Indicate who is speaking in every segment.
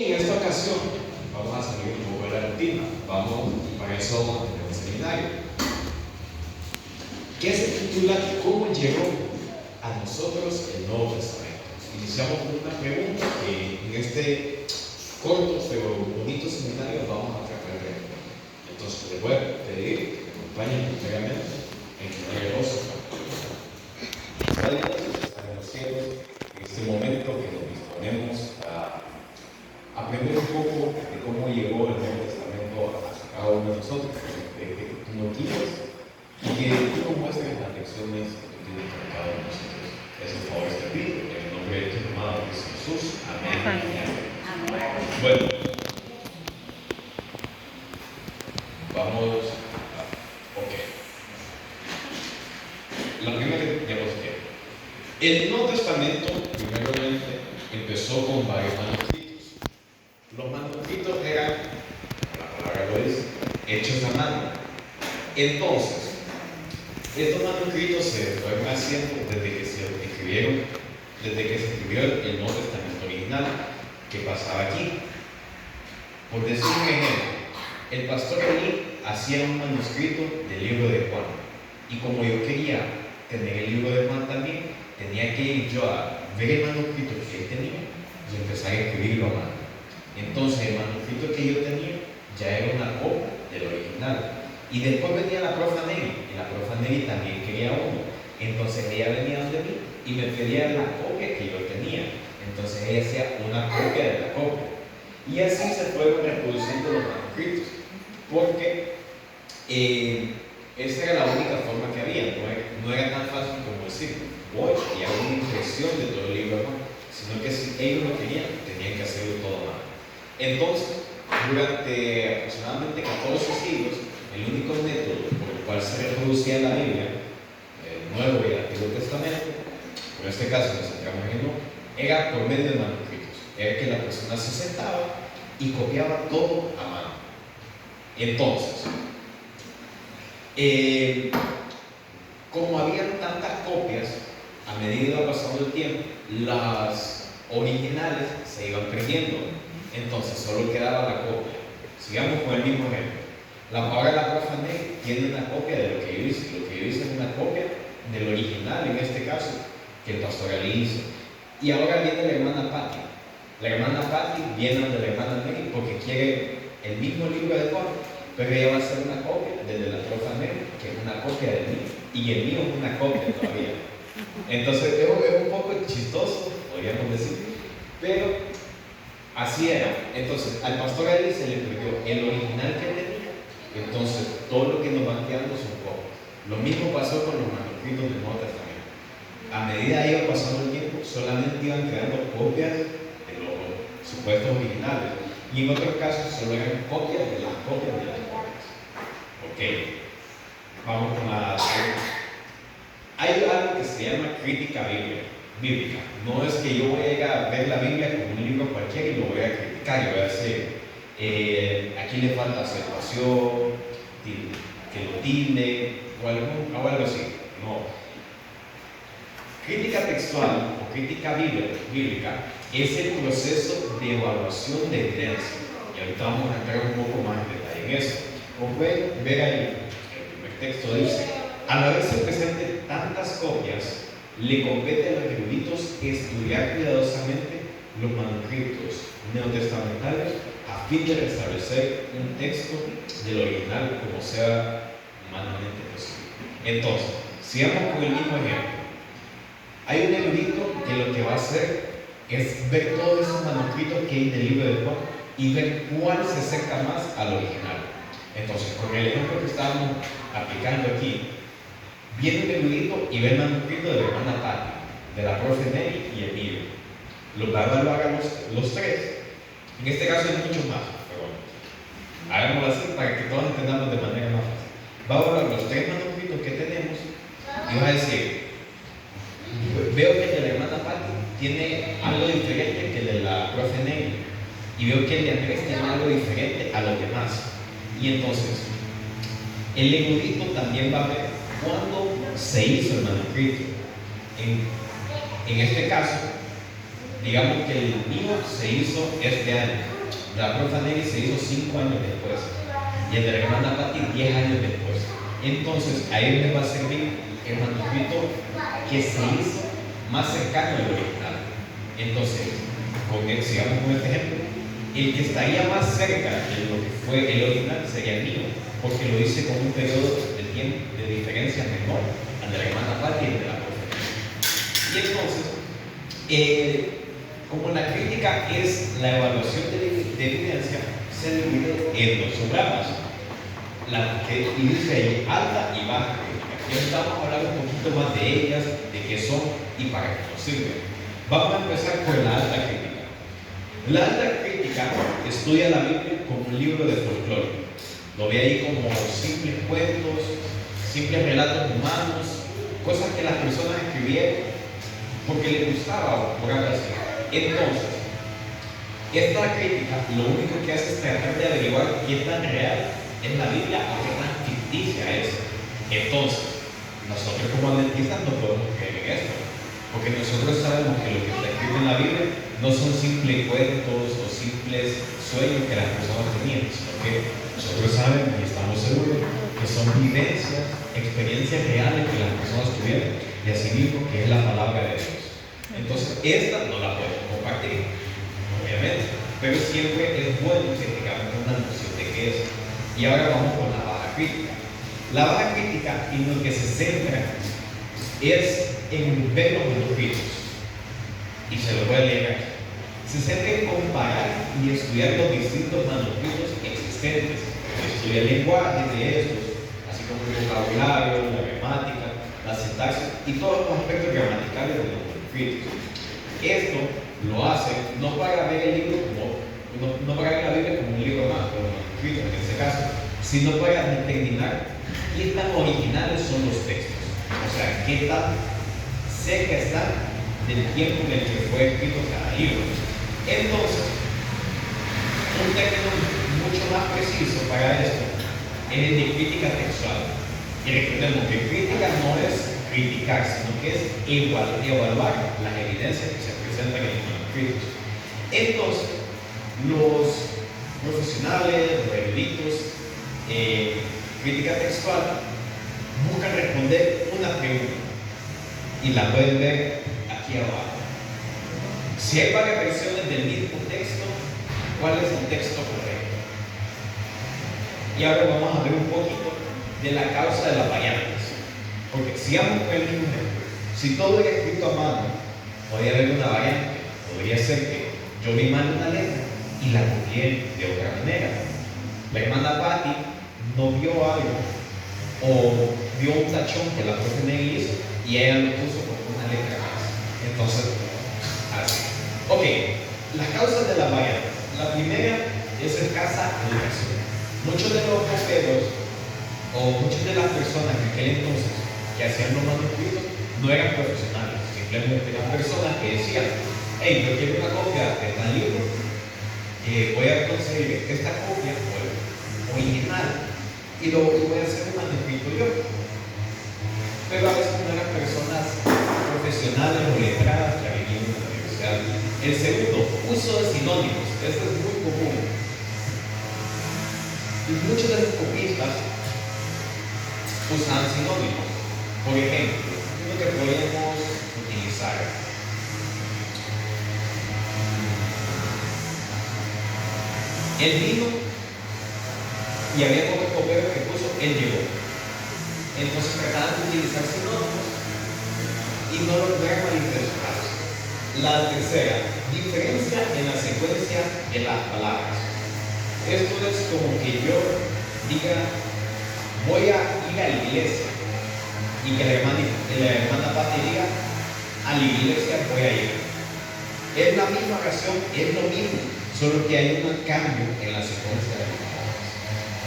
Speaker 1: En esta ocasión vamos a salir un poco de la rutina. Vamos para eso en el seminario, que se titula ¿Cómo llegó a nosotros el Nuevo Testamento? Iniciamos con una pregunta que en este corto pero bonito seminario vamos a tratar de responder. Entonces les voy a pedir que me acompañen primeramente en el gozo. Padre nuestro que estás en los cielos, en este momento que nos disponemos a aprender un poco de cómo llegó el Nuevo Testamento a cada uno de nosotros, de que tú nos guíes y que tú nos muestres las lecciones que tú tienes para cada uno de nosotros. Esos favores te pido, en el nombre de tu amado Jesús. Amén. Amén. Bueno, vamos a... Ok. La primera diapositiva. El Nuevo Testamento, primeramente, empezó con varios manuscritos. Los manuscritos eran, la palabra lo dice, hechos a mano. Entonces, estos manuscritos se fueron haciendo desde que se escribió el Nuevo Testamento original, que pasaba aquí. Por decir un ejemplo, el pastor Eli hacía un manuscrito del libro de Juan, y como yo quería tener el libro de Juan también, tenía que ir yo a ver el manuscrito que él tenía y empezar a escribirlo a mano. Entonces el manuscrito que yo tenía ya era una copia del original. Y después venía la profa Nelly, y la profa Nelly también quería uno. Entonces ella venía donde mí y me pedía la copia que yo tenía. Entonces ella hacía una copia de la copia. Y así se fueron reproduciendo los manuscritos, porque esa era la única forma que había. No era tan fácil como decir, voy y hago una impresión de todo el libro de Juan, sino que si ellos lo querían, tenían que hacerlo todo a mano. Entonces, durante aproximadamente 14 siglos, el único método por el cual se reproducía la Biblia, el Nuevo y el Antiguo Testamento, por este caso nos centramos en el Nuevo, era por medio de manuscritos. Era que la persona se sentaba y copiaba todo a mano. Entonces, como había tantas copias, a medida que iba pasando el tiempo, las originales se iban perdiendo. Entonces solo quedaba la copia. Sigamos con el mismo ejemplo. Ahora la profa Nelly tiene una copia de lo que yo hice. Lo que yo hice es una copia del original, en este caso, que el pastor Ali hizo. Y ahora viene la hermana Patti. La hermana Patti viene de la hermana Nelly porque quiere el mismo libro de Juan, pero ella va a hacer una copia desde la profa Nelly, que es una copia de mí, y el mío es una copia todavía. Entonces es un poco chistoso, podríamos decir, pero así era. Entonces al pastor Ali se le perdió el original que tenía, entonces todo lo que nos van quedando son copias. Lo mismo pasó con los manuscritos del Nuevo Testamento. A medida que iba pasando el tiempo, solamente iban creando copias de los supuestos originales, y en otros casos solo eran copias de las copias de las copias. Ok, vamos con la segunda. Hay algo que se llama crítica bíblica. No es que yo voy a ir a ver la Biblia como un libro cualquiera y lo voy a criticar. Yo voy a decir, aquí le falta acentuación, que lo tilde, o algo así. No. Crítica textual o crítica bíblica es el proceso de evaluación de evidencia. Y ahorita vamos a entrar un poco más en detalle en eso. Como pueden ver ahí, el primer texto dice: al haberse presente tantas copias, le compete a los eruditos estudiar cuidadosamente los manuscritos neotestamentales a fin de restablecer un texto del original como sea humanamente posible. Entonces, sigamos con el mismo ejemplo. Hay un erudito que lo que va a hacer es ver todos esos manuscritos que hay del libro de Juan y ver cuál se acerca más al original. Entonces, con el ejemplo que estábamos aplicando aquí, viene un erudito y ve el manuscrito de la hermana Patti, de la profe Nelly y el mío. Los va a evaluar los tres. En este caso hay muchos más, pero bueno, hagámoslo así para que todos entendamos de manera más fácil. Va a evaluar los tres manuscritos que tenemos y va a decir: veo que el de la hermana Patti tiene algo diferente que el de la profe Nelly, y veo que el de Andrés tiene algo diferente a los demás. Y entonces, el erudito también va a ver cuándo se hizo el manuscrito. En este caso, digamos que el mío se hizo este año, la profa Nelly se hizo 5 años después, y el de la hermana Patti 10 años después. Entonces, a él me va a servir el manuscrito que se hizo más cercano al original. Entonces, sigamos con este ejemplo. El que estaría más cerca de lo que fue el original sería el mío, porque lo hice con un periodo de tiempo de diferencia menor al de la hermana Patti y el de la profe. Y entonces, como la crítica es la evaluación de evidencia, se divide en dos subramas, la que dice ahí alta y baja crítica. Y ahora vamos a hablar un poquito más de ellas, de qué son y para qué nos sirven. Vamos a empezar por la alta crítica. La alta crítica estudia la Biblia como un libro de folclore. Lo ve ahí como simples cuentos, simples relatos humanos, cosas que las personas escribieron porque les gustaba, por algo así. Entonces, esta crítica lo único que hace es tratar de averiguar qué tan real es la Biblia o qué tan ficticia es. Entonces, nosotros como adventistas no podemos creer en esto, porque nosotros sabemos que lo que está escrito en la Biblia no son simples cuentos o simples sueños que las personas tenían, sino que nosotros sabemos y estamos seguros que son vivencias, experiencias reales que las personas tuvieron, y así mismo que es la palabra de Dios. Entonces, esta no la podemos compartir, obviamente, pero siempre es bueno que tengamos una noción de qué es. Y ahora vamos con la baja crítica. La baja crítica en lo que se centra es en ver los manuscritos, y se lo voy a leer aquí. Se centra en comparar y estudiar los distintos manuscritos existentes, estudiar el lenguaje de estos, así como el vocabulario, la gramática, la sintaxis y todos los aspectos gramaticales de los manuscritos. Esto lo hace no para ver el libro no para ver la Biblia como un libro más, como un manuscrito en este caso, sino para determinar qué tan originales son los textos, o sea, qué tan cerca están del tiempo en el que fue escrito cada libro. Entonces, un término mucho más preciso para esto es el de crítica textual. Y recordemos que crítica no es criticar, sino que es evaluar las evidencias que se presentan en los manuscritos. Entonces, los profesionales, los eruditos, crítica textual, buscan responder una pregunta y la pueden ver aquí abajo. Si hay varias versiones del mismo texto, ¿cuál es el texto correcto? Y ahora vamos a ver un poquito de la causa de las variantes, porque si vamos con el mismo ejemplo, si todo era escrito a mano, podría haber una variante. Podría ser que yo vi mal una letra y la copié de otra manera. La hermana Patti no vio algo o vio un tachón que la profe Nelly hizo y ella lo puso con una letra más. Entonces, así. Ok, las causas de la variantes. La primera es escasa educación. Muchos de los costeros o muchas de las personas en aquel entonces que hacían los manuscritos no eran profesionales, simplemente eran personas que decían: hey, yo quiero una copia de tal libro, voy a conseguir esta copia original y voy a hacer un manuscrito yo. Pero a veces no eran personas profesionales o letradas que habían ido a la universidad. El segundo, uso de sinónimos. Esto es muy común. Y muchos de los copistas usan sinónimos. Por ejemplo, uno que podemos utilizar: él vino y había otro copero que puso él llegó. Entonces trataban de utilizar sinónimos y no lograron malinterpretarse. La tercera, diferencia en la secuencia de las palabras. Esto es como que yo diga: voy a ir a la iglesia, y que la hermana Patti diga: a la iglesia voy a ir. Es la misma oración, es lo mismo, solo que hay un cambio en la secuencia de las palabras.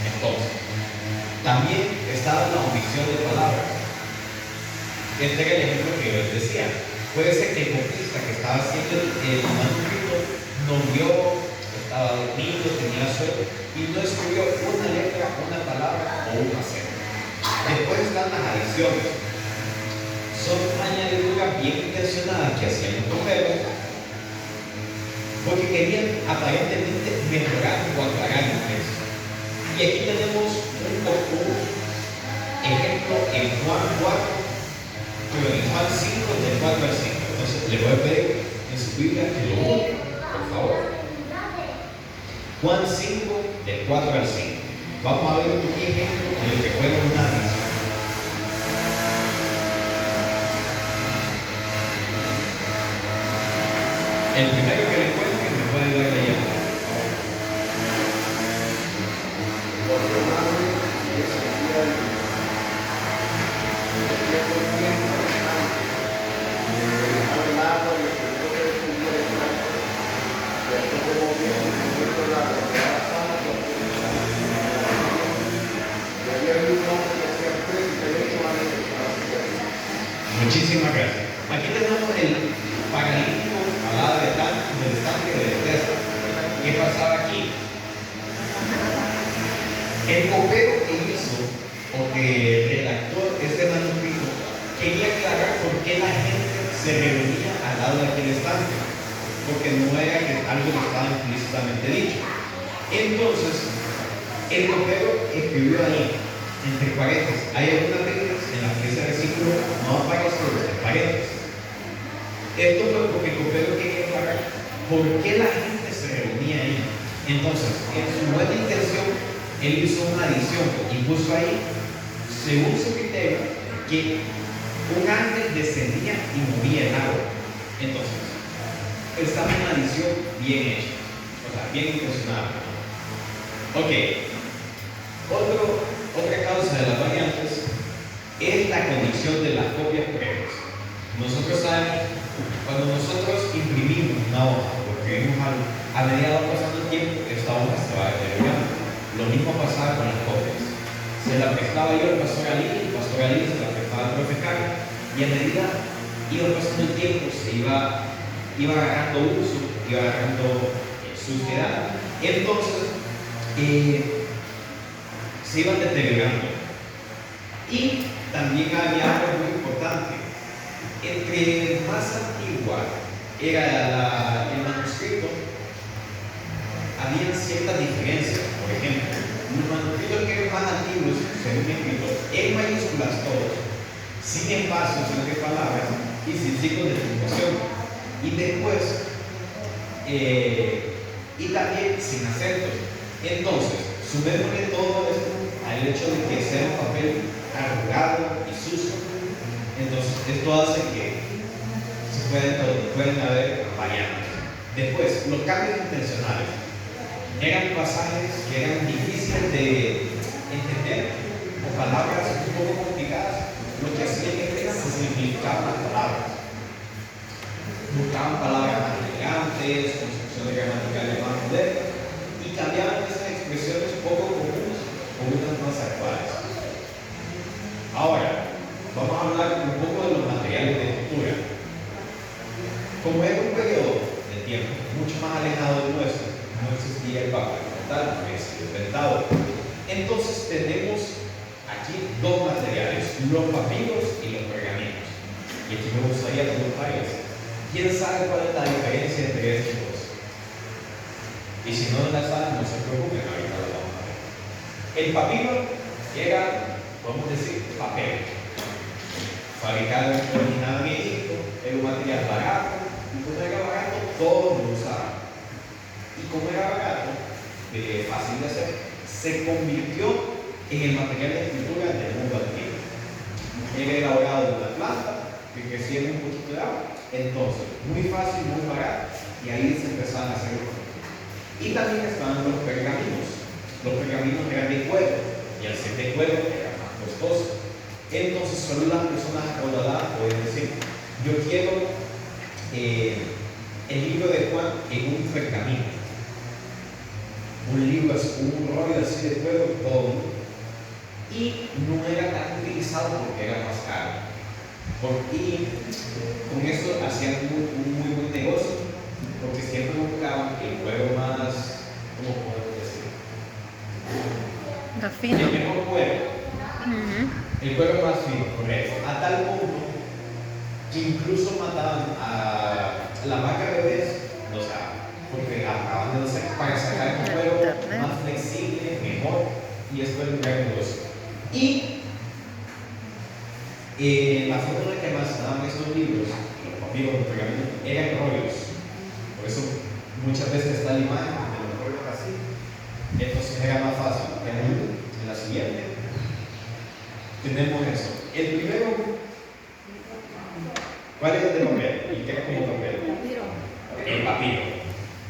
Speaker 1: Entonces, también estaba la omisión de palabras. Este era el ejemplo que yo les decía. Puede ser que el copista que estaba haciendo el manuscrito no vio, estaba dormido, tenía sueño y no escribió una letra, una palabra o un acento. Después están las adiciones. Son añadiduras bien intencionadas que hacían los coperos porque querían aparentemente mejorar o aclarar el texto. Y aquí tenemos un ejemplo en Juan 4, pero en Juan 5, del 4 al 5. Entonces, le voy a pedir en su Biblia que lo busque, por favor. Juan 5, del 4 al 5. Vamos a ver un ejemplo en el que juega una nación. El primero que le encuentre me puede dar la llave. Muchísimas gracias. Aquí tenemos el paralítico al lado del estanque de Bethesda. ¿Qué pasaba aquí? El copero que hizo, o que redactó este manuscrito, quería aclarar por qué la gente se reunía al lado de aquel estanque, porque no era que algo que estaba implícitamente dicho. Entonces, el copero escribió ahí, entre paréntesis, hay algunas reglas en las que ese versículo no aparece entre paréntesis. Esto fue porque el copero quería aclarar por qué la gente se reunía ahí. Entonces, en su buena intención, él hizo una adición y puso ahí, según su criterio, que un ángel descendía y movía el agua. Entonces, esta es una adición bien hecha, o sea, bien intencionada. Ok, otra causa de las variantes es la condición de las copias previas. Nosotros sabemos, cuando nosotros imprimimos una hoja, porque a medida que va pasando el tiempo, esta hoja se va deteriorando. Lo mismo pasaba con las copias. Se la prestaba yo al pastor Ali, el pastor Ali se la prestaba al profe Carlos, y a medida iba pasando el tiempo, se iba agarrando uso, iba agarrando suciedad. Entonces, se iban deteriorando. Y también había algo muy importante. Entre más antigua era el manuscrito, había ciertas diferencias. Por ejemplo, los manuscritos que eran más antiguos, según escrito, en mayúsculas todos, sin espacios entre palabras y sin signos de puntuación. Y después, y también sin acentos. Entonces, sumémosle todo esto al hecho de que sea un papel arrugado y sucio. Entonces, esto hace que pueden haber variantes. Después, los cambios intencionales eran pasajes que eran difíciles de entender o palabras un poco complicadas. Lo que hacían es que se simplificaban las palabras. Buscaban palabras más elegantes, construcciones gramaticales más modernas y cambiaban esas expresiones poco comunes por unas más actuales. Ahora, vamos a hablar un poco de los materiales de escritura. Como era un periodo de tiempo mucho más alejado del nuestro, no existía el papel como tal, no existía el inventado. Entonces tenemos aquí dos materiales, los papiros y los pergaminos. Y aquí me gustaría preguntarles, ¿quién sabe cuál es la diferencia entre estos dos? Y si no la saben, no se preocupen, ahorita lo vamos a ver. El papiro era, podemos decir, papel. Fabricado originado en Egipto, era un material barato, y como era barato, todos lo usaban. Y como era barato, fácil de hacer, se convirtió en el material de escritura del mundo antiguo. Era elaborado de una planta que crecía en un poquito de agua. Entonces, muy fácil, muy barato, y ahí se empezaban a hacer los. Y también estaban los pergaminos. Los pergaminos eran de cuero, y al ser de cuero era más costoso. Entonces, solo las personas acaudaladas pueden decir: yo quiero el libro de Juan en un pergamino. Un libro, un rollo así de cuero, todo. Y no era tan utilizado porque era más caro. Y con eso hacían un muy buen negocio, porque siempre buscaban el cuero más, ¿cómo podemos decir?
Speaker 2: Más fino.
Speaker 1: El mejor cuero. El cuero más fino, correcto. A tal punto que incluso mataban a la vaca bebés, o sea, porque acaban de hacer para sacar un juego más flexible, mejor, y esto es un gran negocio. Y la forma en la que almacenaban estos libros, los papiros, los pergaminos, eran rollos. Por eso muchas veces está la imagen de los rollos así. Entonces era más fácil. En la siguiente tenemos eso. El primero, ¿cuál es el de papel? ¿Y qué es como papel? El papiro.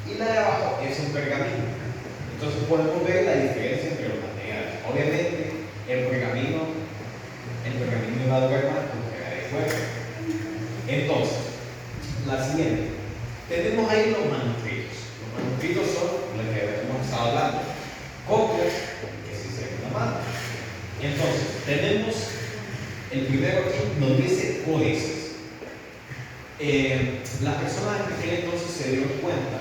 Speaker 1: Y la de abajo es un pergamino. Entonces podemos ver la diferencia entre los materiales. Obviamente el pergamino va a durar más porque era de fuego. Entonces, la siguiente. Tenemos ahí los manuscritos. Los manuscritos son los que hemos estado hablando. Copias, que sí se ven la mano. Entonces, tenemos el primero aquí, nos dice códices. Las personas en aquel entonces se dieron cuenta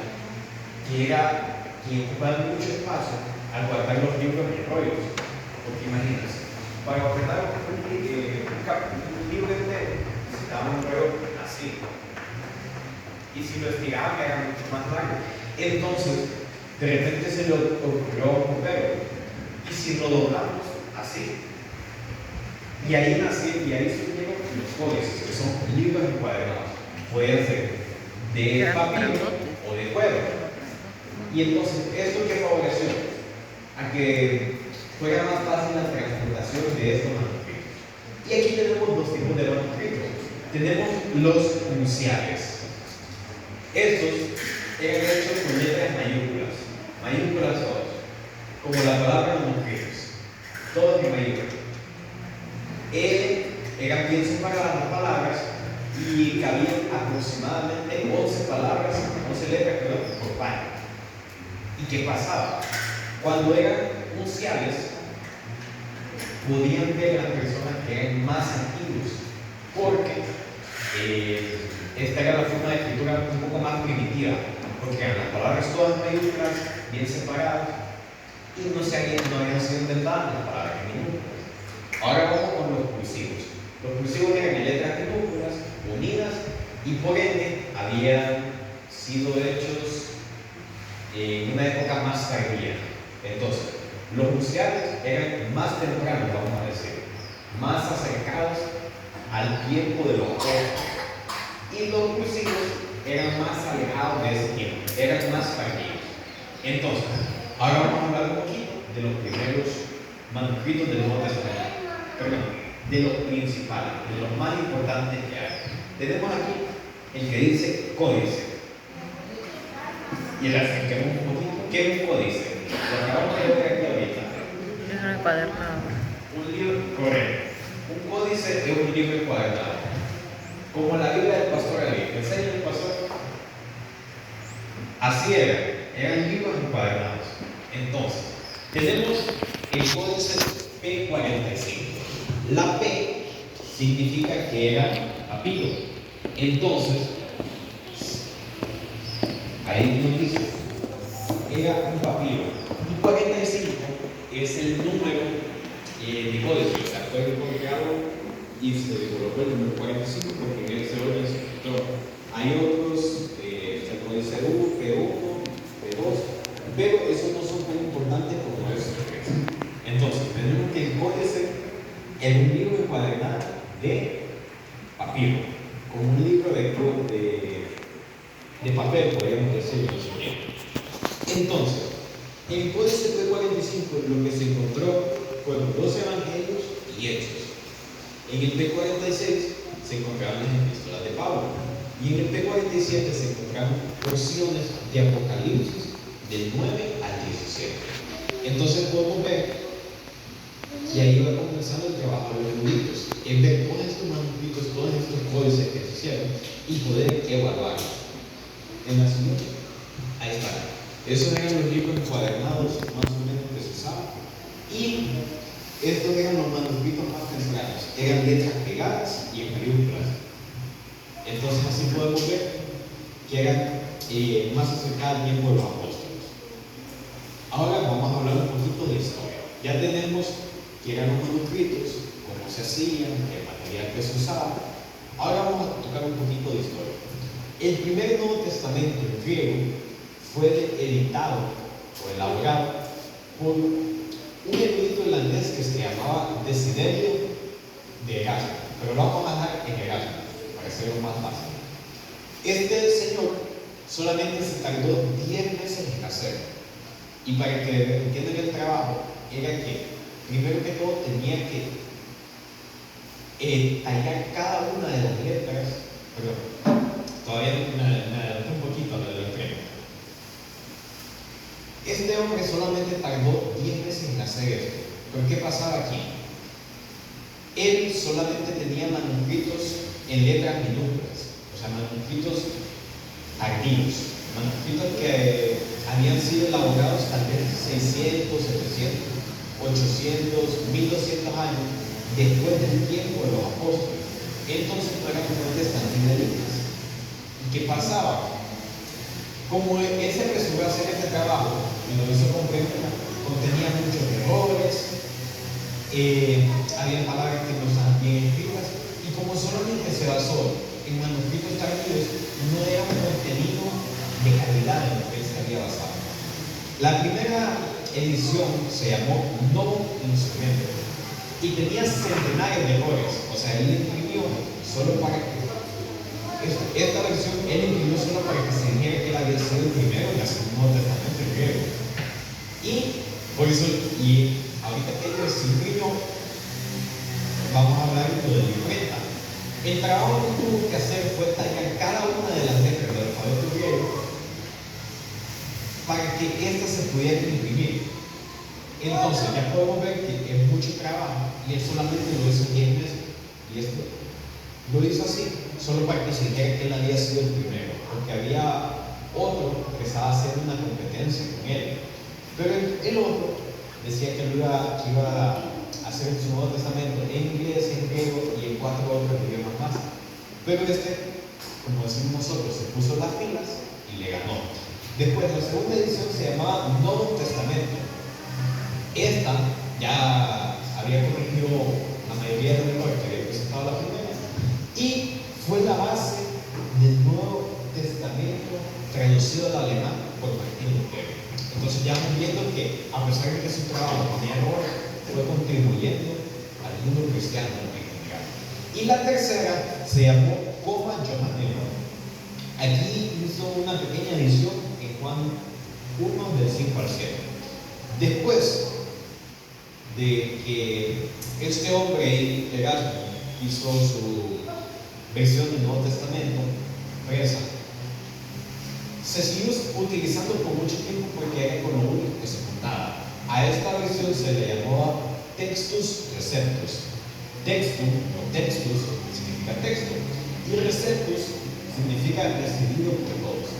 Speaker 1: que ocupaban mucho espacio al guardar los libros en rollos. Porque imagínense, para guardar un libro entero necesitaban un rollo así. Y si lo estiraban era mucho más largo. Entonces, de repente se le ocurrió a un bombero. ¿Y si lo doblamos así? Y ahí surgieron los códices, que son libros encuadernados. Pueden ser de papiro o de cuero. Y entonces, ¿esto qué favoreció? A que fuera más fácil la transportación de estos manuscritos. Y aquí tenemos dos tipos de manuscritos. Tenemos los unciales. Estos eran hechos con letras mayúsculas todas, como la palabra manuscritos, todos en mayúsculas. Eran bien separadas las palabras y cabían aproximadamente 11 palabras, 11 letras, por página. ¿Y qué pasaba? Cuando eran unciales, podían ver a las personas que eran más antiguos, porque esta era la forma de escritura un poco más primitiva, porque eran las palabras todas mayúsculas, bien separadas, y no habían sido inventadas las palabras minúsculas. Ahora vamos con los cursivos. Los cursivos eran en letras minúsculas, unidas, y por ende habían sido hechos en una época más tardía. Entonces, los unciales eran más tempranos, vamos a decir, más acercados al tiempo de los apóstoles. Y los cursivos eran más alejados de ese tiempo, eran más tardíos. Entonces, ahora vamos a hablar un poquito de los primeros manuscritos del Nuevo Testamento. Perdón, de los principales, de los más importantes que hay. Tenemos aquí el que dice códice. Y el acerquemos un poquito. ¿Qué es un códice? Lo acabamos de ver aquí ahorita.
Speaker 2: Es un encuadernado.
Speaker 1: Un libro, correcto. Un códice es un libro encuadernado. Como la Biblia del pastor Ali. ¿Me enseña el pastor? Así eran libros encuadernados. Entonces, tenemos el códice P45. La P significa que era papiro. Entonces, ahí nos dice, era un papiro. Y 45 es el número de códice. O sea, fue recordado y se colocó el número 45 porque en ese orden se encontró. Hay otros, el códice U, P1, P2, pero esos no son tan importantes como esos tres. Entonces, tenemos que el códice es un libro encuadernado de papiro, como un libro de papel, podríamos decirlo. Entonces, en Códice P45 lo que se encontró fueron 2 evangelios y hechos. En el P46 se encontraron las epístolas de Pablo. Y en el P47 se encontraron porciones de Apocalipsis del 9 al 17. Entonces podemos ver que ahí va comenzando el trabajo de los eruditos, en ver todos estos manuscritos, todos estos códices que se hicieron y poder evaluarlos. En la siguiente, ahí está. Esos eran los libros encuadernados más o menos que se usaban. Y estos eran los manuscritos más tempranos, eran letras pegadas y en mayúsculas. Entonces así podemos ver que eran más acercados al tiempo de los apóstoles. Ahora vamos a hablar un poquito de historia. Ya tenemos que eran los manuscritos, cómo se hacían, el material que se usaba. Ahora vamos a tocar un poquito de historia. El primer Nuevo Testamento en griego
Speaker 3: fue editado o elaborado por un erudito irlandés que se llamaba Desiderio de Erasmo, pero lo vamos a dejar en Erasmo para hacerlo más fácil. Este señor solamente se tardó 10 meses en hacerlo, y para que entiendan el trabajo era que primero que todo tenía que tallar cada una de las letras. Perdón, todavía me adelanté un poquito a lo del premio. Este hombre solamente tardó 10 meses en hacer esto. ¿Pero qué pasaba aquí? Él solamente tenía manuscritos en letras minúsculas, o sea, manuscritos tardíos, manuscritos que habían sido elaborados tal vez 600, 700, 800, 1200 años después del tiempo de los apóstoles. Entonces no eran fuentes tan fidedignas. ¿Y qué pasaba? Como él se apresuró a hacer este trabajo y lo hizo con premura, contenía muchos errores, había palabras que no estaban bien escritas, y como solamente se basó en manuscritos tardíos, no era un contenido de calidad en lo que él se había basado. La primera edición se llamó Novum Instrumentum y tenía centenares de errores. O sea, él imprimió solo para que esta versión él imprimió solo para que se dijera que él había sido el primero en hacer un Nuevo Testamento en griego. Y por eso, y ahorita que él se imprimió, vamos a hablar de la imprenta. El trabajo que tuvo que hacer fue tallar cada una de las letras del alfabeto griego para que éstas se pudieran imprimir. Entonces ya podemos ver que es mucho trabajo y él solamente lo hizo en 10 meses. Y esto lo hizo así, solo para que se dijera que él había sido el primero, porque había otro que estaba haciendo una competencia con él. Pero el otro decía que iba a hacer su Nuevo Testamento en inglés, en griego y en 4 otros idiomas más. Pero como decimos nosotros, se puso las pilas y le ganó. Después, la segunda edición se llamaba Nuevo Testamento. Esta ya había corregido la mayoría de los errores que había presentado la primera y fue la base del Nuevo Testamento traducido al alemán por Martín Lutero. Entonces ya vamos viendo que, a pesar de que su trabajo tenía errores, fue contribuyendo al mundo cristiano en general. Y la tercera se llamó Coma Johanneum. Aquí hizo una pequeña edición en Juan 1 del 5 al 7. Después de que este hombre, Erasmo, hizo su versión del Nuevo Testamento presa, se siguió utilizando por mucho tiempo porque era con lo único que se contaba. A esta versión se le llamaba Textus Receptus. Textum o Textus significa texto y Receptus significa recibido por todos.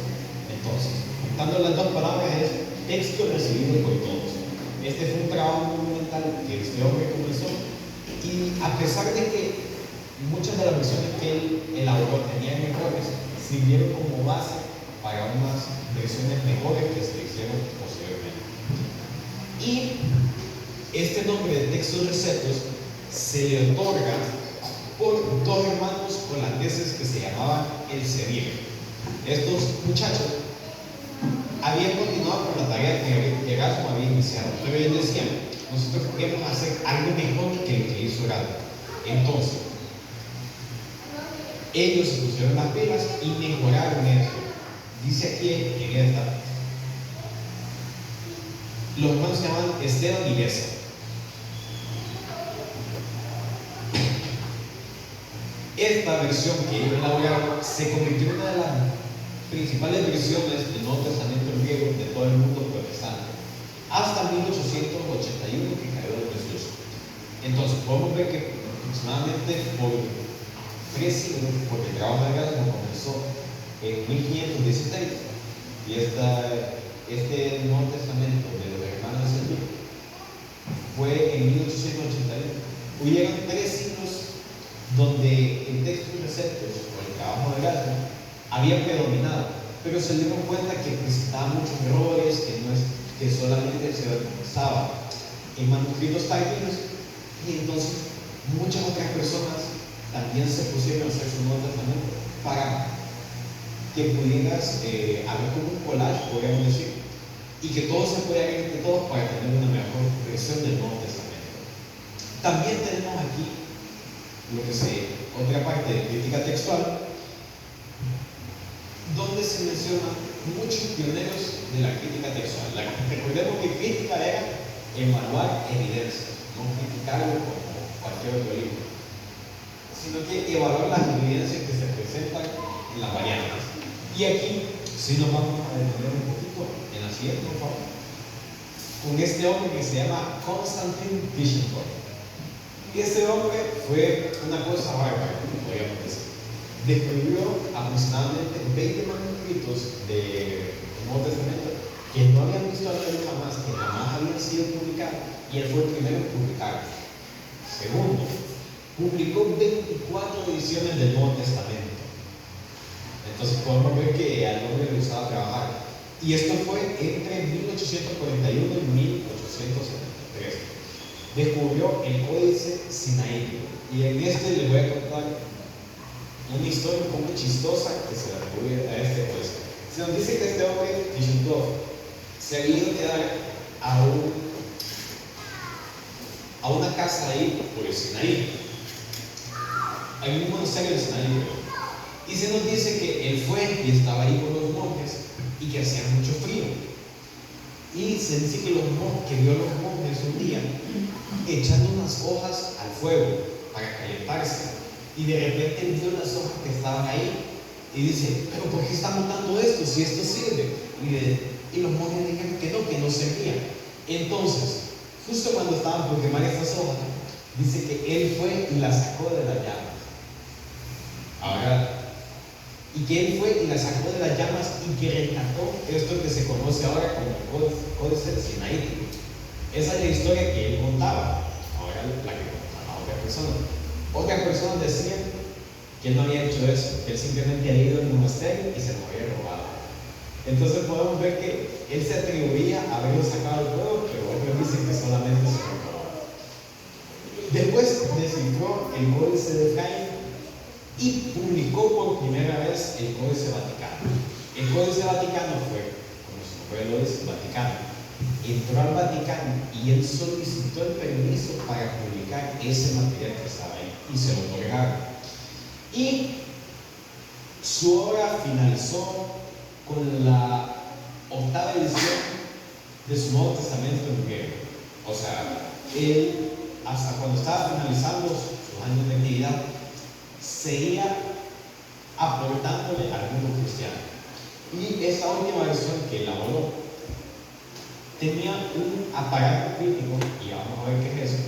Speaker 3: Entonces, juntando las dos palabras es texto recibido por todos. Este fue un trabajo monumental que este hombre comenzó, y a pesar de que muchas de las versiones que él elaboró tenían errores, sirvieron como base para unas versiones mejores que se hicieron posteriormente. Y este nombre de Textus Receptus se le otorga por dos hermanos holandeses que se llamaban Elsevier. Estos muchachos habían continuado con la tarea que Erasmo había iniciado, pero ellos decían: nosotros queremos hacer algo mejor que lo que hizo Erasmo. Entonces, ellos se pusieron las pilas y mejoraron eso. Dice aquí en esta, los hermanos se llaman Esteban y Besa. Esta versión que ellos elaboraron se convirtió en una de las principales versiones del Nuevo Testamento griego de todo el mundo protestante, hasta 1881 que cayó el Jesús. Entonces podemos ver que aproximadamente por 3 siglos, porque el trabajo de Erasmo comenzó en 1516 y este Nuevo Testamento de los hermanos de fue en 1881. Hubieron 3 siglos donde el Textus Receptus o el trabajo de Erasmo había predominado, pero se dieron cuenta que presentaba muchos errores, que solamente se basaba en manuscritos tardíos, y entonces muchas otras personas también se pusieron a hacer su Nuevo Testamento para que pudieras haber como un collage, podríamos decir, y que todos se pudieran entre todos para tener una mejor versión del Nuevo Testamento. También tenemos aquí otra parte de crítica textual, donde se mencionan muchos pioneros de la crítica textual. Recordemos que crítica era evaluar evidencias, no criticarlo como cualquier otro libro, sino que evaluar las evidencias que se presentan en las variantes. Y aquí sí nos vamos a detener un poquito en la siguiente, por favor, con este hombre que se llama Konstantin Tischendorf. Y este hombre fue una cosa bárbara, podríamos decir. Descubrió aproximadamente 20 manuscritos del Nuevo Testamento que no habían visto a nadie jamás, que jamás habían sido publicados, y él fue el primero en publicarlos. Segundo, publicó 24 ediciones del Nuevo Testamento. Entonces podemos ver que al hombre le gustaba trabajar. Y esto fue entre 1841 y 1873. Descubrió el Códice Sinaítico. Y en este les voy a contar una historia un poco chistosa que se le atribuye a este códice. Se nos dice que este hombre, Tischendorf, se había ido a quedar a una casa ahí por el Sinaí. Hay un monasterio de Sinaí. Y se nos dice que él fue y estaba ahí con los monjes y que hacía mucho frío. Y se dice que vio a los monjes un día echando unas hojas al fuego para calentarse. Y de repente vio las hojas que estaban ahí y dice, pero ¿por qué están botando esto si esto sirve? Y los monjes dijeron que no servía. Entonces, justo cuando estaban por quemar estas hojas, dice que él fue y las sacó de las llamas. Ahora, y que él fue y la sacó de las llamas y que rescató esto que se conoce ahora como el Códice Sinaítico. Esa es la historia que él contaba. Ahora la que contaba otra persona. Otras personas decían que él no había hecho eso, que él simplemente había ido al monasterio y se lo había robado. Entonces podemos ver que él se atribuía a haberlo sacado del fuego, pero otros dicen que solamente se lo robaba. Después descifró el Códice de Efraín y publicó por primera vez el Códice Vaticano. El Códice Vaticano fue, como su nombre lo dice, Vaticano. Entró al Vaticano y él solicitó el permiso para publicar ese material que estaba ahí y se lo otorgaron. Y su obra finalizó con la 8ª edición de su Nuevo Testamento en griego. O sea, él, hasta cuando estaba finalizando sus años de actividad, seguía aportándole al mundo cristiano. Y esta última versión que elaboró tenía un aparato crítico, y vamos a ver qué es eso,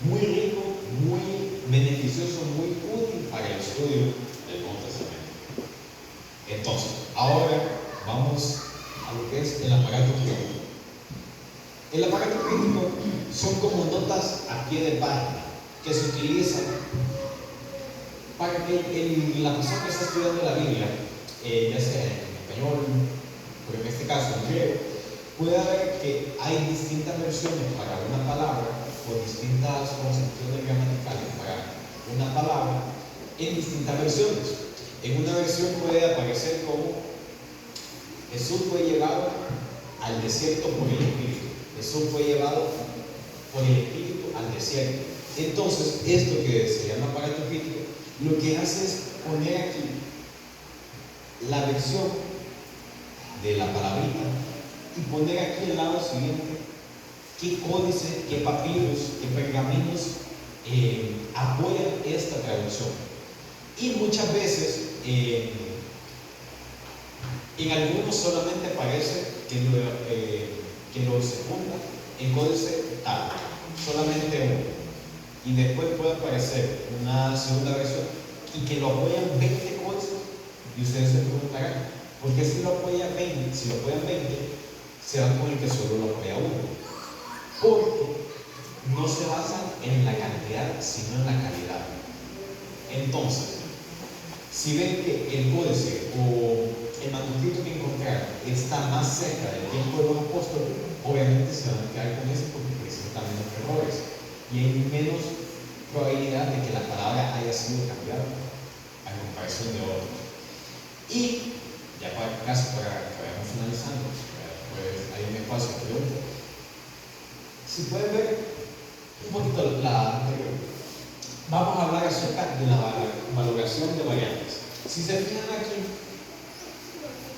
Speaker 3: muy rico, muy beneficioso, muy útil para el estudio del Nuevo Testamento. Entonces, ahora vamos a lo que es el aparato crítico. El aparato crítico son como notas a pie de página que se utilizan para que la persona que está estudiando la Biblia, ya sea en español, pero en este caso en griego, pueda ver que hay distintas versiones para una palabra o distintas concepciones gramaticales para una palabra en distintas versiones. En una versión puede aparecer como Jesús fue llevado al desierto por el Espíritu. Jesús fue llevado por el Espíritu al desierto. Entonces, esto que se llama aparato crítico, lo que hace es poner aquí la versión de la palabrita y poner aquí al lado siguiente qué códice, qué papiros, qué pergaminos apoyan esta traducción. Y muchas veces en algunos solamente aparece que lo secunda en códice tal, solamente uno. Y después puede aparecer una segunda versión y que lo apoyan 20 códices. Y ustedes se preguntarán, ¿por qué si lo apoyan 20? Si lo apoyan 20, se van con el que solo lo apoya uno. Porque no se basan en la cantidad, sino en la calidad. Entonces, si ven que el códice o el manuscrito que encontraron está más cerca del tiempo de los apóstoles, obviamente se van a quedar con ese porque presentan menos errores y hay menos probabilidad de que la palabra haya sido cambiada a comparación de otros. Y ya casi para que vayamos finalizando, pues hay un espacio de preguntas. Si pueden ver un poquito la anterior, vamos a hablar acerca de la valoración de variantes. Si se fijan aquí,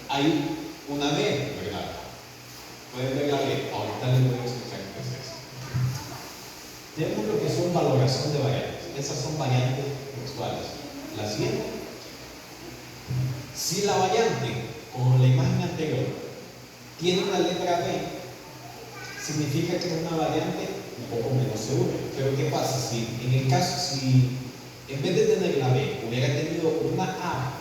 Speaker 3: hay una B, ¿verdad? Pueden ver la B, ahorita les voy a explicar qué es eso. Tenemos lo que son valoración de variantes. Esas son variantes textuales. La siguiente. Si la variante, como la imagen anterior, tiene una letra B, significa que es una variante un poco menos segura. Pero ¿qué pasa? Si en el caso, si en vez de tener la B hubiera tenido una A,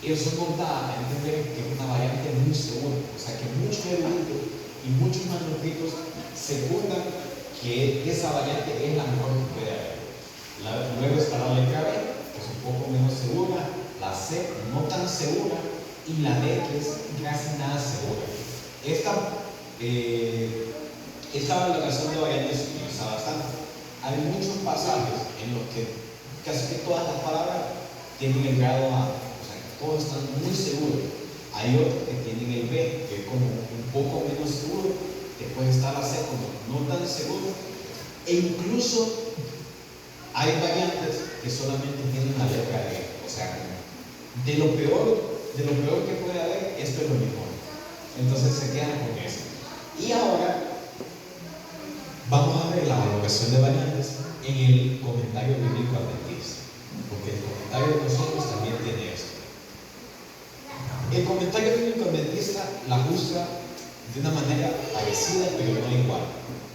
Speaker 3: eso nos da a entender que es una variante muy segura. O sea que muchos eruditos y muchos manuscritos secundan que esa variante es la mejor que puede haber. Luego está la letra B, que es un poco menos segura, la C no tan segura y la D, que es casi nada segura. Esta valoración de variantes se utiliza bastante. Hay muchos pasajes en los que casi que todas las palabras tienen el grado A, o sea que todos están muy seguros. Hay otros que tienen el B, que es como un poco menos seguro. Después está la C como no tan seguro. E incluso hay variantes que solamente tienen la letra D. O sea, de lo peor que puede haber, esto es lo mejor. Entonces se quedan con eso. Y ahora vamos a ver la valoración de variantes en el comentario bíblico adventista, porque el comentario de nosotros también tiene esto. El comentario bíblico adventista la usa de una manera parecida, pero no igual.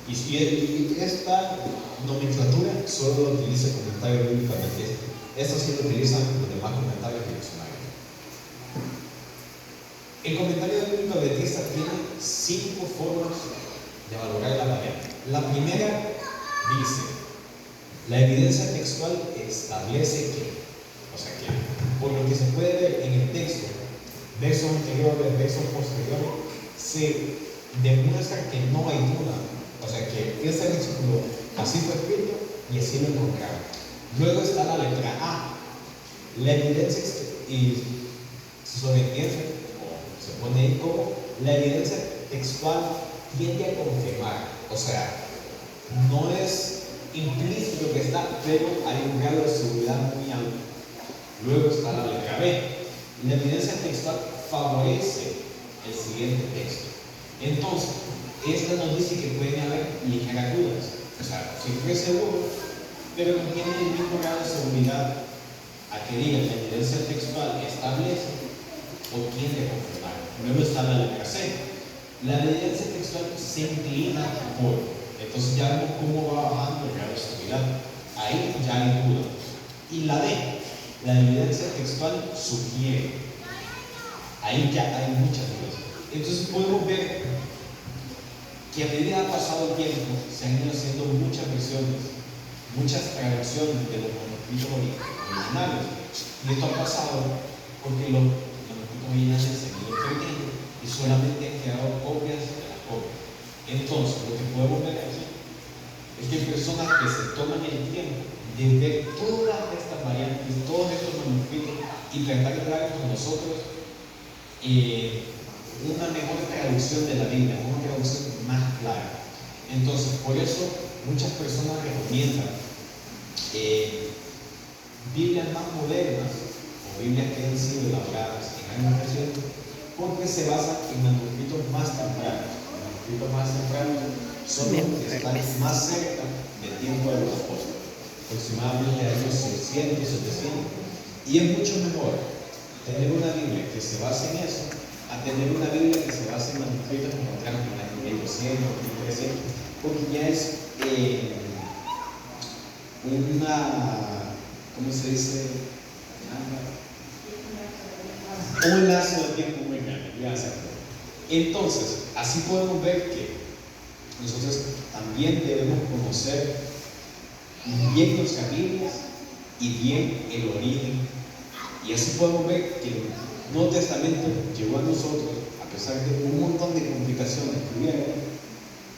Speaker 3: Y esta nomenclatura solo lo utiliza el comentario bíblico adventista. Esto sí lo utilizan los demás comentarios del diccionario. El comentario bíblico adventista tiene 5 formas de valorar la variante. La primera dice: la evidencia textual establece que, o sea que, por lo que se puede ver en el texto, versos anteriores, versos posteriores, se demuestra que no hay duda. O sea que ese versículo así fue escrito y así lo encontraron. Luego está la letra A. La evidencia y se sobreentiende o se pone ahí como la evidencia textual tiende a confirmar. O sea, no es implícito que está, pero hay un grado de seguridad muy alto. Luego está la letra B. La evidencia textual favorece el siguiente texto. Entonces, esta nos dice que pueden haber ligeras dudas. O sea, si fue seguro, pero no tiene el mismo grado de seguridad a que diga que la evidencia textual establece o tiende a confirmar. Luego está la letra C. La evidencia textual se inclina por. Entonces ya vemos cómo va bajando el grado de seguridad. Ahí ya hay duda. Y la D. La evidencia textual sugiere. Ahí ya hay muchas dudas. Entonces podemos ver que a medida que ha pasado el tiempo se han ido haciendo muchas versiones, muchas traducciones de los manuscritos originales. Y esto ha pasado porque los manuscritos originales se han ido perdiendo y solamente han quedado copias de las copias. Entonces, lo que podemos ver aquí es que hay personas que se toman el tiempo de ver todas estas variantes, todos estos manuscritos y tratar de dar con nosotros una mejor traducción de la Biblia, una traducción más clara. Entonces, por eso muchas personas recomiendan Biblias más modernas o Biblias que han sido elaboradas en años recientes, porque se basan en manuscritos más tempranos. Los manuscritos más tempranos son los que están más cerca del tiempo de los apóstoles, aproximadamente a años 600, 700. Y es mucho mejor tener una Biblia que se base en eso a tener una Biblia que se base en manuscritos que encontramos en el 1200, 1300, porque ya es ¿cómo se dice? Un lazo de tiempo muy grande. Entonces, así podemos ver que nosotros también debemos conocer bien nuestras Biblias y bien el origen. Y así podemos ver que el Nuevo Testamento llegó a nosotros, a pesar de un montón de complicaciones que hubieron,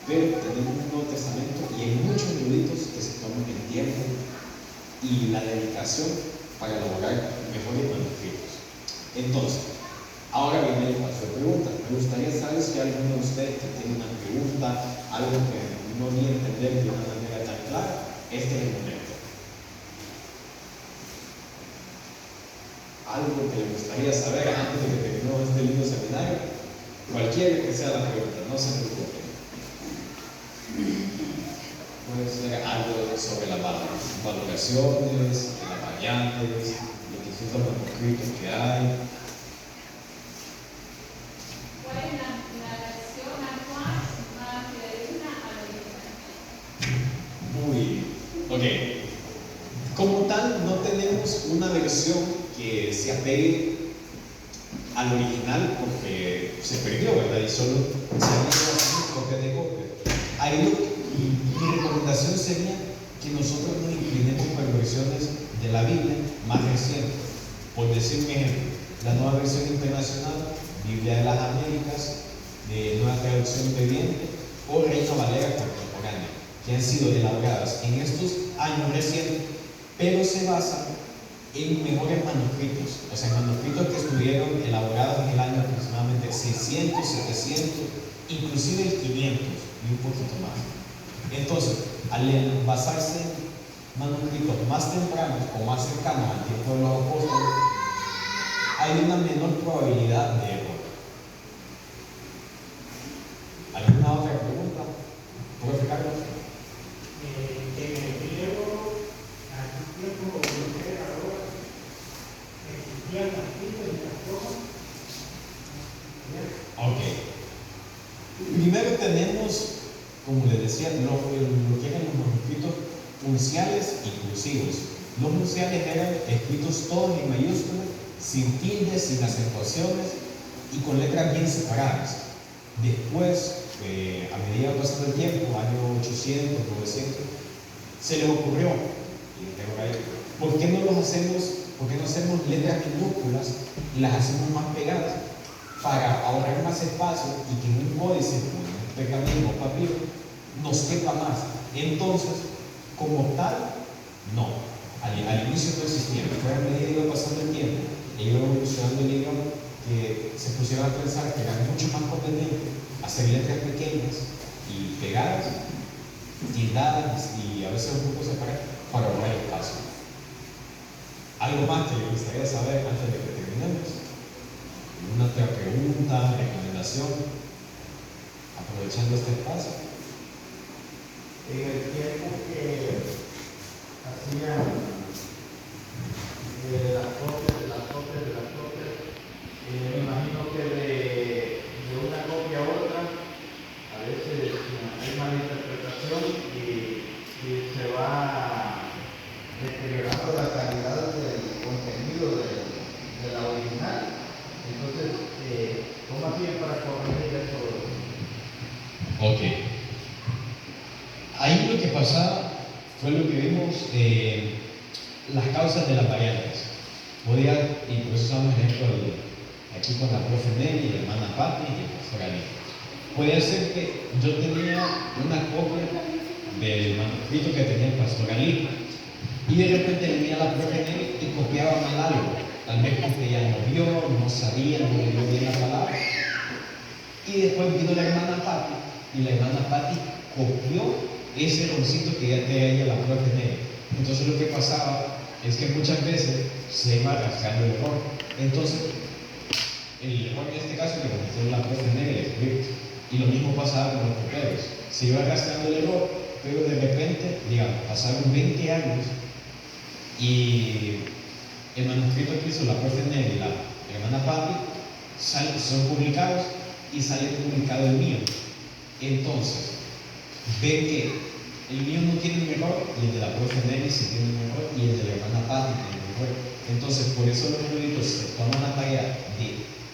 Speaker 3: pero tenemos un Nuevo Testamento y hay muchos eruditos que se toman el tiempo y la dedicación para elaborar mejores manuscritos. Entonces, ahora viene el paso de pregunta. Me gustaría saber si alguno de ustedes que tiene una pregunta, algo que no ni entender de una manera tan clara, este es el momento. Algo que le gustaría saber antes de que terminemos este lindo seminario, cualquiera que sea la pregunta, no se preocupen. Puede ser algo sobre las valoraciones, las variantes, los distintos manuscritos que hay.
Speaker 4: ¿Cuál es la versión actual más fidedigna a la original?
Speaker 3: Muy bien. Ok. Como tal, no tenemos una versión que se apegue al original porque se perdió, ¿verdad? Y solo se han hecho copia de copia. Mi recomendación sería que nosotros nos inclinemos por versiones de la Biblia más recientes. Por decir un ejemplo, la nueva versión internacional, Biblia de las Américas, de Nueva Traducción Viviente o Reina Valera contemporánea, que han sido elaboradas en estos años recientes, pero se basan en mejores manuscritos, o sea, manuscritos que estuvieron elaborados en el año aproximadamente 600, 700, inclusive el 500 y un poquito más. Entonces, al basarse en manuscritos más tempranos o más cercanos al tiempo de los apóstoles, hay una menor probabilidad de error. ¿Alguna otra pregunta? ¿Profe Carlos?
Speaker 5: En el griego, aquí tiempo lo que era ahora, existían las pistas y las cosas.
Speaker 3: Ok. Primero tenemos, como les decía, lo que eran los manuscritos unciales y cursivos. Los unciales eran escritos todos en mayúsculas, sin tildes, sin acentuaciones y con letras bien separadas. Después, a medida que pasó el tiempo, año 800, 900, se les ocurrió, ¿por qué no hacemos letras minúsculas y las hacemos más pegadas para ahorrar más espacio y que en un códice, como un pergamino o papiro, nos quepa más? Entonces, como tal, no. Al inicio no existía, fue a medida que iba pasando el tiempo, e iba evolucionando el idioma, que se pusieron a pensar que era mucho más conveniente hacer letras pequeñas y pegadas, tildadas y a veces un poco separadas para ahorrar espacio. ¿Algo más que le gustaría saber antes de que terminemos? ¿Una otra pregunta, recomendación? Aprovechando este espacio.
Speaker 5: En el tiempo que hacían las copias, me imagino que de una copia a otra, a veces hay mala interpretación y se va deteriorando la calidad del contenido de la original. Entonces, ¿cómo hacían para corregir eso?
Speaker 3: Ok. Ahí lo que pasaba fue lo que vimos, las causas de las variantes. Y por eso usamos el ejemplo aquí con la profe Nelly, la hermana Patti y el pastor Ali. Puede ser que yo tenía una copia del manuscrito que tenía el pastor Ali y de repente venía la profe Nelly y copiaba mal algo. Tal vez porque ella no vio, no sabía, no leyó bien la palabra. Y después vino la hermana Patti y la hermana Patti copió ese errorcito que ya tenía ella la profe Nelly. Entonces lo que pasaba es que muchas veces se iba arrastrando el error. Entonces, el error en este caso que cometió la profe Nelly el escrito. Y lo mismo pasaba con los coperos. Se iba arrastrando el error, pero de repente, digamos, pasaron 20 años y el manuscrito que hizo la profe Nelly y la hermana Patti son publicados y sale publicado el mío. Entonces, ven que el mío no tiene un error y el de la profe Nelly sí tiene un error y el de la hermana Patti tiene un error. Entonces, por eso los eruditos se toman la tarea de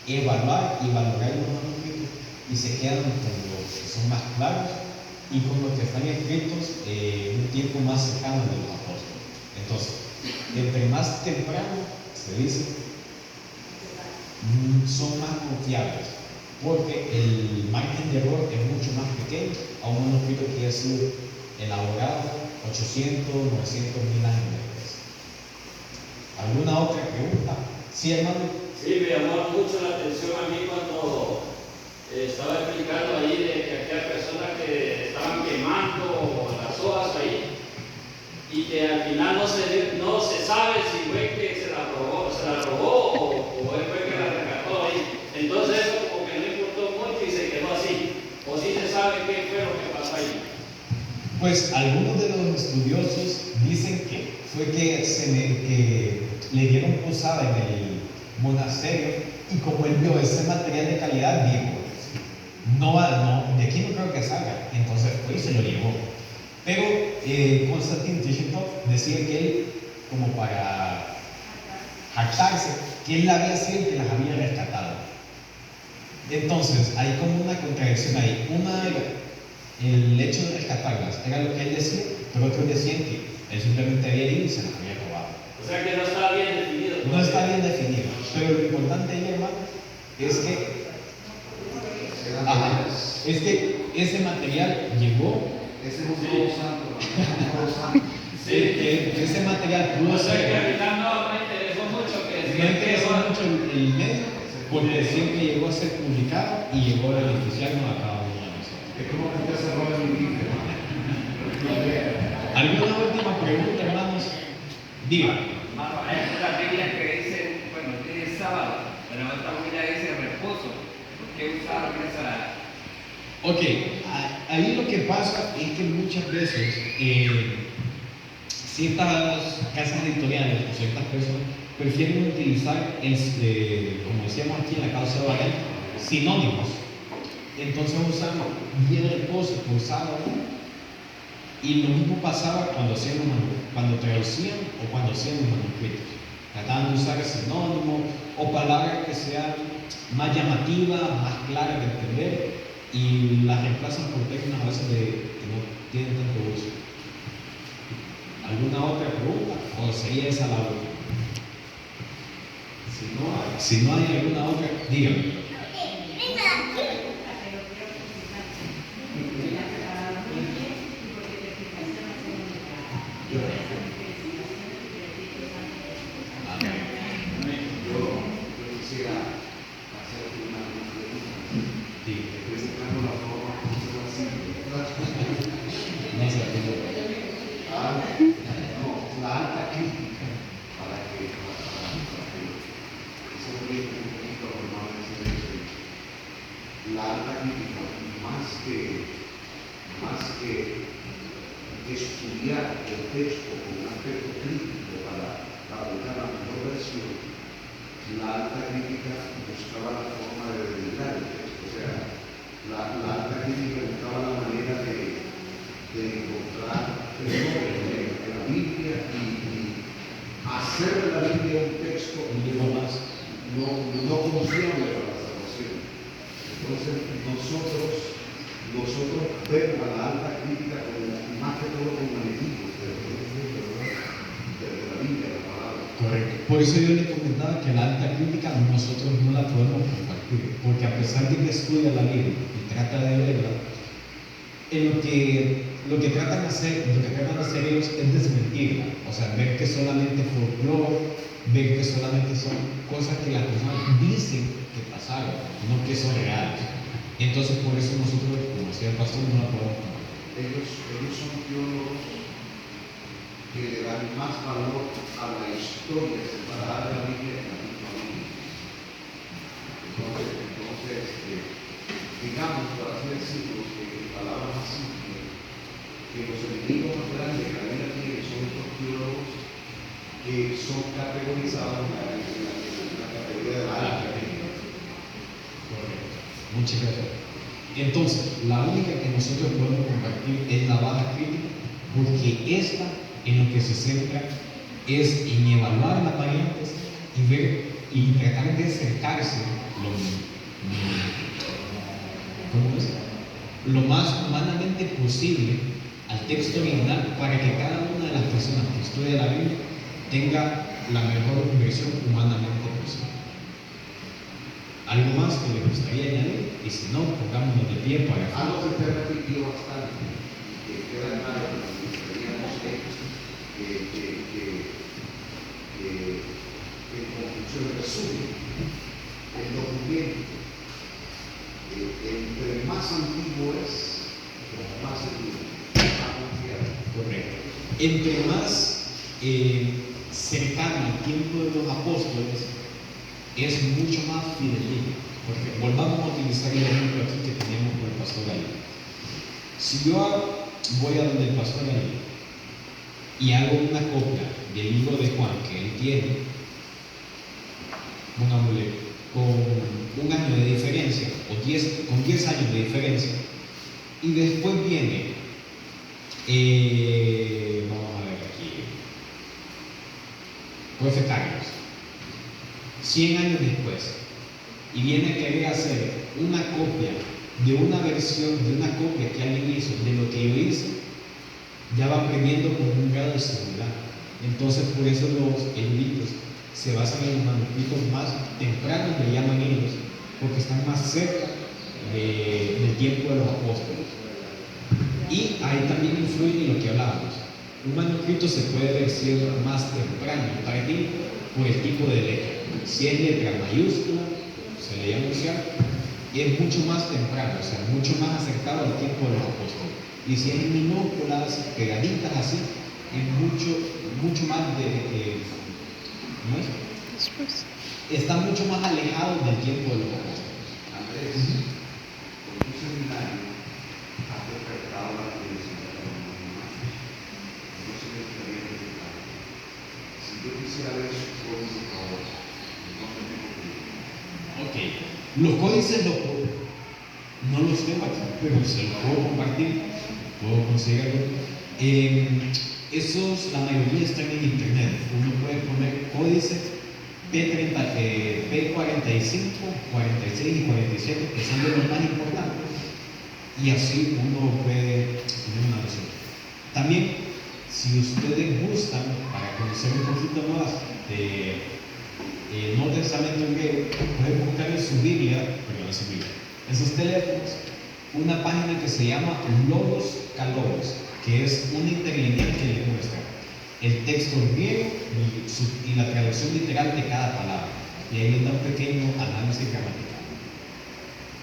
Speaker 3: evaluar y valorar los manuscritos y se quedan con los que son más claros y con los que están escritos en un tiempo más cercano de los apóstoles. Entonces, entre más temprano se dice, son más confiables, porque el margen de error es mucho más pequeño a un manuscrito que ha sido elaborado 800, 900 mil años después. ¿Alguna otra pregunta? Sí, hermano.
Speaker 6: Sí, me llamó mucho la atención a mí cuando estaba explicando ahí de que aquellas personas que estaban quemando las hojas ahí y que al final no se sabe si fue que se la robó o fue que la rescató ahí. Entonces eso como que no importó mucho y se quedó así. O si se sabe qué fue lo que pasó ahí.
Speaker 3: Pues algunos de los estudiosos dicen que fue que le dieron posada en el monasterio y como él vio ese material de calidad, dijo, no, de aquí no creo que salga. Entonces fue y se lo llevó. Pero Konstantin Tikhonov decía que él, como para jactarse, que él había sido el que las había rescatado. Entonces hay como una contradicción ahí. Una era el hecho de rescatarlas, era lo que él decía, pero otros decían que él simplemente había ido y se las había robado.
Speaker 6: O sea que no está bien definido.
Speaker 3: No está bien definido, pero lo importante ahí, hermano, es que ese material llegó.
Speaker 5: Ese es un nuevo santo.
Speaker 3: Ese material pudo
Speaker 6: O sea que
Speaker 3: ser.
Speaker 6: al final no me interesó mucho que
Speaker 3: No interesó mucho el medio, porque siempre llegó a ser publicado y llegó a beneficiarnos a cada uno de nosotros.
Speaker 5: Es como que usted se roba mi libro.
Speaker 3: ¿Alguna última pregunta, hermanos? Diga.
Speaker 7: Hermano, hay una Biblia que dice, bueno, tiene sábado, pero en otra Biblia dice reposo. ¿Por qué usaron esa?
Speaker 3: Ok, ahí lo que pasa es que muchas veces ciertas casas editoriales o ciertas personas prefieren utilizar, como decíamos aquí en la causa de Varela, sinónimos. Entonces usan día de reposo por sábado. Y lo mismo pasaba cuando traducían o cuando hacían los manuscritos. Trataban de usar sinónimos o palabras que sean más llamativas, más claras de entender y las reemplazan por términos a veces que no tienen tanto uso. ¿Alguna otra pregunta? ¿O sería esa la última? Si no hay alguna otra, dígame.
Speaker 5: Yo quisiera hacerte una pregunta. Presentando la forma como se va a hacer.
Speaker 3: No se la tengo.
Speaker 5: No, la alta crítica para que se oriente un poquito a formar ese derecho. La alta crítica, más que estudiar el texto con un aspecto crítico para buscar la mejor versión, la alta crítica buscaba la forma de delimitar el texto. O sea, la alta crítica buscaba la manera de encontrar en la Biblia y hacer de la Biblia un texto no confiable para la salvación. Entonces, nosotros vemos a la alta crítica más que todo como enemigos de la Biblia, de la palabra.
Speaker 3: Correcto. Por eso yo le comentaba que la alta crítica nosotros no la podemos compartir, porque a pesar de que estudia la Biblia y trata de leerla, lo que tratan de hacer ellos es desmentirla, o sea, ver que solamente folclore, ver que solamente son cosas que las personas dicen que pasaron, no que son reales. Entonces, por eso nosotros, como decía el pastor, no la podemos compartir.
Speaker 5: Ellos son teólogos que le dan más valor a la historia separada de la Biblia que a la misma Biblia. Entonces, digamos, para así decirlo, en palabras más simples, que los enemigos más grandes que la Biblia tiene son estos teólogos que son categorizados en la categoría de la alta crítica.
Speaker 3: Correcto. Muchas gracias. Entonces, la única que nosotros podemos compartir es la baja crítica, porque esta en lo que se centra es en evaluar las variantes y ver y tratar de acercarse lo más humanamente posible al texto original para que cada una de las personas que estudia la Biblia tenga la mejor versión humanamente posible. ¿Algo más que le gustaría añadir? Y si no, pongámonos de pie para
Speaker 5: algo que usted repitió bastante, que queda claro que nos gustaríamos que en conclusión resume
Speaker 3: entre más cercano al tiempo de los apóstoles, es mucho más fidedigno. Porque volvamos a utilizar el ejemplo aquí que teníamos con el pastor ahí. Si yo voy a donde el pastor ahí y hago una copia del libro de Juan que él tiene, pongámosle, con un año de diferencia, o con 10 años de diferencia, y después viene, vamos a ver aquí, Profe Carlos, 100 años después, y viene a querer hacer una copia de una versión, de una copia que alguien hizo de lo que yo hice, ya va aprendiendo con un grado de seguridad. Entonces, por eso los eruditos se basan en los manuscritos más tempranos, le llaman ellos, porque están más cerca del tiempo de los apóstoles. Y ahí también influye en lo que hablábamos. Un manuscrito se puede ver si es más temprano, tardío, por el tipo de letra. Si es letra mayúscula, se le llama inicial, y es mucho más temprano, o sea, mucho más acercado al tiempo de los apóstoles. Y si es en minúsculas, pegaditas así, es mucho más ¿cómo es? Está mucho más alejado del tiempo de los apóstoles.
Speaker 5: Andrés, con un seminario has despertado la curiosidad de los demás. No se me gustaría preguntar. Si yo quisiera ver sus códices ahora, ¿dónde tengo que ir?
Speaker 3: Ok, los códices no los tengo aquí, pero se los puedo compartir, puedo conseguirlo. Esos, la mayoría están en internet. Uno puede poner códices P45, 46 y 47, que son de los más importantes, y así uno puede tener una versión. También, si ustedes gustan, para conocer un poquito más de Nuevo Testamento griego, pueden buscar en su Biblia, en sus teléfonos, una página que se llama Logos Kalogos, que es un interlineal que les muestra el texto griego y la traducción literal de cada palabra. Y ahí les da un pequeño análisis gramatical.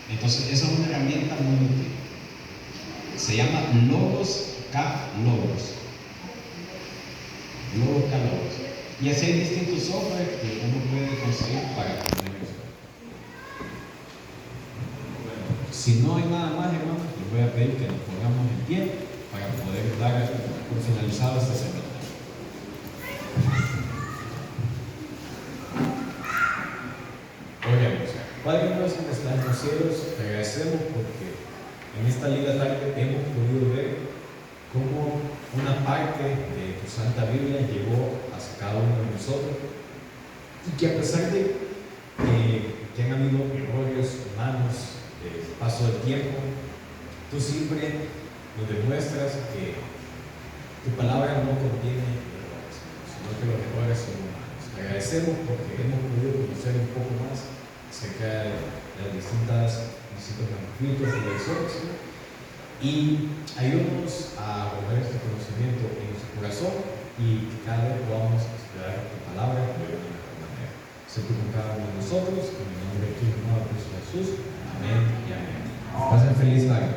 Speaker 3: Entonces, esa es una herramienta muy útil. Se llama Logos Kalogos. Logos Kalogos. Y así hay distintos software que uno puede conseguir para aprender eso. Bueno, si no hay nada más, hermanos, les voy a pedir que nos pongamos en pie para poder dar por finalizado este seminario. Oremos. Padre nuestro que estás en los cielos, te agradecemos porque en esta linda tarde hemos podido ver cómo una parte de tu Santa Biblia llegó hacia cada uno de nosotros, y que a pesar de que han habido errores humanos del paso del tiempo, tú siempre nos demuestras que tu palabra no contiene errores, sino que los errores son humanos. Te agradecemos porque hemos podido conocer un poco más acerca de las distintos manuscritos y lecciones, y ayúdanos a poner este conocimiento en nuestro corazón y que cada vez podamos esperar tu palabra de una mejor manera. Sé tú con cada uno de nosotros, en el nombre de tu amado Cristo Jesús. Amén y amén. Pasen feliz tarde.